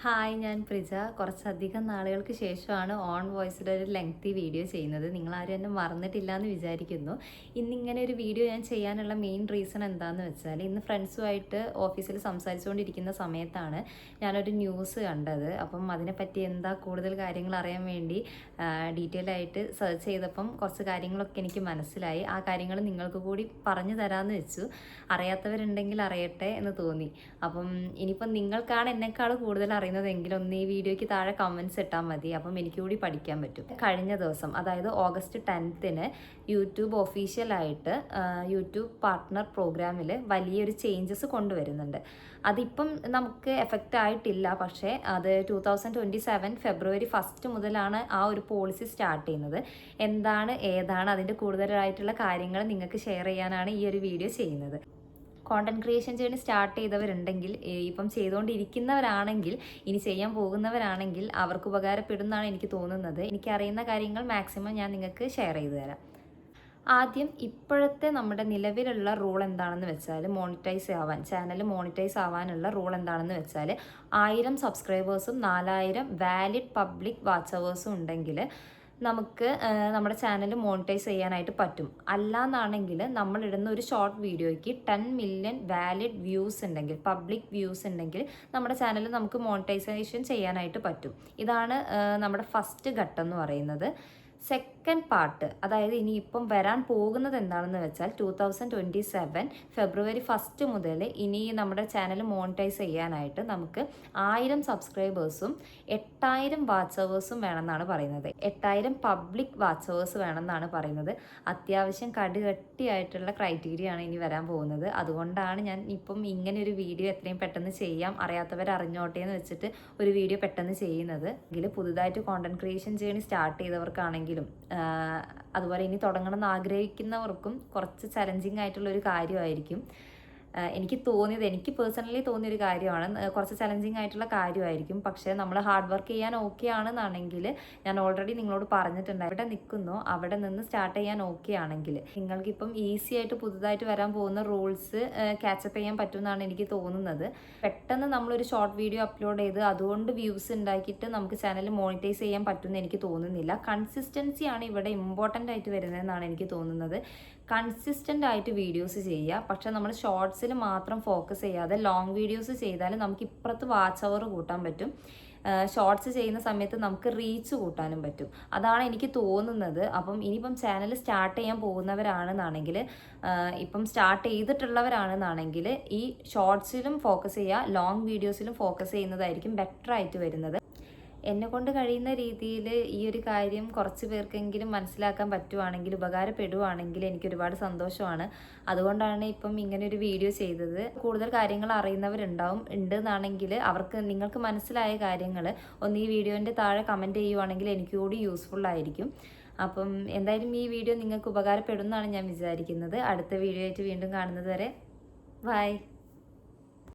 Hi, ഞാൻ പ്രിജ. കുറച്ചധികം നാളുകൾക്ക് ശേഷമാണ് ഓൺ വോയിസിലെ ഒരു ലെങ്തി വീഡിയോ ചെയ്യുന്നത്. നിങ്ങളാരും എന്നെ മറന്നിട്ടില്ല എന്ന് വിചാരിക്കുന്നു. ഇന്നിങ്ങനെ ഒരു വീഡിയോ ഞാൻ ചെയ്യാനുള്ള മെയിൻ റീസൺ എന്താണെന്ന് വെച്ചാൽ, ഇന്ന് ഫ്രണ്ട്സുമായിട്ട് ഓഫീസിൽ സംസാരിച്ചുകൊണ്ടിരിക്കുന്ന സമയത്താണ് ഞാനൊരു ന്യൂസ് കണ്ടത്. അപ്പം അതിനെപ്പറ്റി എന്താ കൂടുതൽ കാര്യങ്ങൾ അറിയാൻ വേണ്ടി ഡീറ്റെയിൽ ആയിട്ട് സെർച്ച് ചെയ്തപ്പം കുറച്ച് കാര്യങ്ങളൊക്കെ എനിക്ക് മനസ്സിലായി. ആ കാര്യങ്ങൾ നിങ്ങൾക്ക് കൂടി പറഞ്ഞു തരാമെന്ന് വെച്ചു. അറിയാത്തവരുണ്ടെങ്കിൽ അറിയട്ടെ എന്ന് തോന്നി. അപ്പം ഇനിയിപ്പം നിങ്ങൾക്കാണ് എന്നെക്കാൾ കൂടുതൽ അറിയുന്നതെങ്കിൽ ഒന്ന് ഈ വീഡിയോയ്ക്ക് താഴെ കമൻറ്റ്സ് ഇട്ടാൽ മതി. അപ്പം എനിക്ക് കൂടി പഠിക്കാൻ പറ്റും. കഴിഞ്ഞ ദിവസം, അതായത് ഓഗസ്റ്റ് 10 യൂട്യൂബ് ഒഫീഷ്യലായിട്ട് യൂട്യൂബ് പാർട്ട്ണർ പ്രോഗ്രാമിൽ വലിയൊരു ചേഞ്ചസ് കൊണ്ടുവരുന്നുണ്ട്. അതിപ്പം നമുക്ക് എഫക്റ്റ് ആയിട്ടില്ല, പക്ഷേ അത് 2027 ഫെബ്രുവരി 1 മുതലാണ് ആ ഒരു പോളിസി സ്റ്റാർട്ട് ചെയ്യുന്നത്. എന്താണ്, ഏതാണ്, അതിൻ്റെ കൂടുതലായിട്ടുള്ള കാര്യങ്ങൾ നിങ്ങൾക്ക് ഷെയർ ചെയ്യാനാണ് ഈ ഒരു വീഡിയോ ചെയ്യുന്നത്. കോണ്ടന്റ് ക്രിയേഷൻ ജേർണി സ്റ്റാർട്ട് ചെയ്തവരുണ്ടെങ്കിൽ, ഇപ്പം ചെയ്തുകൊണ്ടിരിക്കുന്നവരാണെങ്കിൽ, ഇനി ചെയ്യാൻ പോകുന്നവരാണെങ്കിൽ അവർക്ക് ഉപകാരപ്പെടുന്നതാണ് എനിക്ക് തോന്നുന്നത്. എനിക്കറിയുന്ന കാര്യങ്ങൾ മാക്സിമം ഞാൻ നിങ്ങൾക്ക് ഷെയർ ചെയ്തു തരാം. ആദ്യം ഇപ്പോഴത്തെ നമ്മുടെ നിലവിലുള്ള റൂൾ എന്താണെന്ന് വെച്ചാൽ, ചാനൽ മോണിറ്റൈസ് ആവാനുള്ള റൂൾ എന്താണെന്ന് വെച്ചാൽ, 1000 സബ്സ്ക്രൈബേഴ്സും 4000 വാലിഡ് പബ്ലിക് വാച്ച് അവേഴ്സും ഉണ്ടെങ്കിൽ നമുക്ക് നമ്മുടെ ചാനൽ മോണിറ്റൈസ് ചെയ്യാനായിട്ട് പറ്റും. അല്ലാന്നാണെങ്കിൽ നമ്മളിടുന്ന ഒരു ഷോർട്ട് വീഡിയോയ്ക്ക് 10 മില്യൺ വാലിഡ് വ്യൂസ് ഉണ്ടെങ്കിൽ, പബ്ലിക് വ്യൂസ് ഉണ്ടെങ്കിൽ നമ്മുടെ ചാനൽ നമുക്ക് മോണിറ്റൈസേഷൻ ചെയ്യാനായിട്ട് പറ്റും. ഇതാണ് നമ്മുടെ ഫസ്റ്റ് ഘട്ടം എന്ന് പറയുന്നത്. സെക്കൻഡ് പാർട്ട്, അതായത് ഇനിയിപ്പം വരാൻ പോകുന്നത് എന്താണെന്ന് വെച്ചാൽ, 2027 ഫെബ്രുവരി 1 മുതൽ ഇനി നമ്മുടെ ചാനൽ മോണിറ്റൈസ് ചെയ്യാനായിട്ട് നമുക്ക് 1000 സബ്സ്ക്രൈബേഴ്സും 8000 വാച്ച് അവേഴ്സും വേണമെന്നാണ് പറയുന്നത്. 8000 പബ്ലിക് വാച്ച് അവേഴ്സ് വേണമെന്നാണ് പറയുന്നത്. അത്യാവശ്യം കടുകട്ടിയായിട്ടുള്ള ക്രൈറ്റീരിയ ആണ് ഇനി വരാൻ പോകുന്നത്. അതുകൊണ്ടാണ് ഞാൻ ഇപ്പം ഇങ്ങനെ ഒരു വീഡിയോ എത്രയും പെട്ടെന്ന് ചെയ്യാം, അറിയാത്തവർ അറിഞ്ഞോട്ടെ എന്ന് വെച്ചിട്ട് ഒരു വീഡിയോ പെട്ടെന്ന് ചെയ്യുന്നത്. എങ്കിൽ പുതുതായിട്ട് കോണ്ടന്റ് ക്രിയേഷൻ ജേർണി സ്റ്റാർട്ട് ചെയ്തവർക്കാണെങ്കിൽ, അതുപോലെ ഇനി തുടങ്ങണമെന്ന് ആഗ്രഹിക്കുന്നവർക്കും കുറച്ച് ചലഞ്ചിങ് ആയിട്ടുള്ള ഒരു കാര്യമായിരിക്കും. എനിക്ക് പേഴ്സണലി തോന്നിയൊരു കാര്യമാണ്. കുറച്ച് ചലഞ്ചിങ് ആയിട്ടുള്ള കാര്യമായിരിക്കും. പക്ഷേ നമ്മൾ ഹാർഡ് വർക്ക് ചെയ്യാൻ ഓക്കെ ആണെന്നാണെങ്കിൽ, ഞാൻ ഓൾറെഡി നിങ്ങളോട് പറഞ്ഞിട്ടുണ്ട്, എവിടെ നിൽക്കുന്നോ അവിടെ നിന്ന് സ്റ്റാർട്ട് ചെയ്യാൻ ഓക്കെ ആണെങ്കിൽ നിങ്ങൾക്കിപ്പം ഈസി ആയിട്ട് പുതുതായിട്ട് വരാൻ പോകുന്ന റൂൾസ് ക്യാച്ചപ്പ് ചെയ്യാൻ പറ്റുമെന്നാണ് എനിക്ക് തോന്നുന്നത്. പെട്ടെന്ന് നമ്മളൊരു ഷോർട്ട് വീഡിയോ അപ്ലോഡ് ചെയ്ത് അതുകൊണ്ട് വ്യൂസ് ഉണ്ടാക്കിയിട്ട് നമുക്ക് ചാനൽ മോണിറ്റൈസ് ചെയ്യാൻ പറ്റുമെന്ന് എനിക്ക് തോന്നുന്നില്ല. കൺസിസ്റ്റൻസിയാണ് ഇവിടെ ഇമ്പോർട്ടൻ്റ് ആയിട്ട് വരുന്നതെന്നാണ് എനിക്ക് തോന്നുന്നത്. കൺസിസ്റ്റൻ്റ് ആയിട്ട് വീഡിയോസ് ചെയ്യുക. പക്ഷെ നമ്മൾ ഷോർട്സിൽ മാത്രം ഫോക്കസ് ചെയ്യാതെ ലോങ് വീഡിയോസ് ചെയ്താൽ നമുക്ക് ഇപ്പുറത്ത് വാച്ച് അവർ കൂട്ടാൻ പറ്റും. ഷോർട്സ് ചെയ്യുന്ന സമയത്ത് നമുക്ക് റീച്ച് കൂട്ടാനും പറ്റും. അതാണ് എനിക്ക് തോന്നുന്നത്. അപ്പം ഇനിയിപ്പം ചാനൽ സ്റ്റാർട്ട് ചെയ്യാൻ പോകുന്നവരാണെന്നാണെങ്കിൽ, ഇപ്പം സ്റ്റാർട്ട് ചെയ്തിട്ടുള്ളവരാണെന്നാണെങ്കിൽ, ഈ ഷോർട്സിലും ഫോക്കസ് ചെയ്യുക, ലോങ് വീഡിയോസിലും ഫോക്കസ് ചെയ്യുന്നതായിരിക്കും ബെറ്റർ ആയിട്ട് വരുന്നത്. എന്നെ കൊണ്ട് കഴിയുന്ന രീതിയിൽ ഈ ഒരു കാര്യം കുറച്ച് പേർക്കെങ്കിലും മനസ്സിലാക്കാൻ പറ്റുവാണെങ്കിൽ, ഉപകാരപ്പെടുവാണെങ്കിൽ എനിക്ക് ഒരുപാട് സന്തോഷമാണ്. അതുകൊണ്ടാണ് ഇപ്പം ഇങ്ങനെ ഒരു വീഡിയോ ചെയ്തത്. കൂടുതൽ കാര്യങ്ങൾ ഉണ്ടെന്നാണെങ്കിൽ നിങ്ങൾക്ക് മനസ്സിലായ കാര്യങ്ങൾ ഒന്ന് ഈ വീഡിയോൻ്റെ താഴെ കമൻറ്റ് ചെയ്യുവാണെങ്കിൽ എനിക്ക് കൂടി യൂസ്ഫുൾ ആയിരിക്കും. അപ്പം എന്തായാലും ഈ വീഡിയോ നിങ്ങൾക്ക് ഉപകാരപ്പെടുമെന്നാണ് ഞാൻ വിചാരിക്കുന്നത്. അടുത്ത വീഡിയോ ആയിട്ട് വീണ്ടും കാണുന്നത് വരെ ബൈ.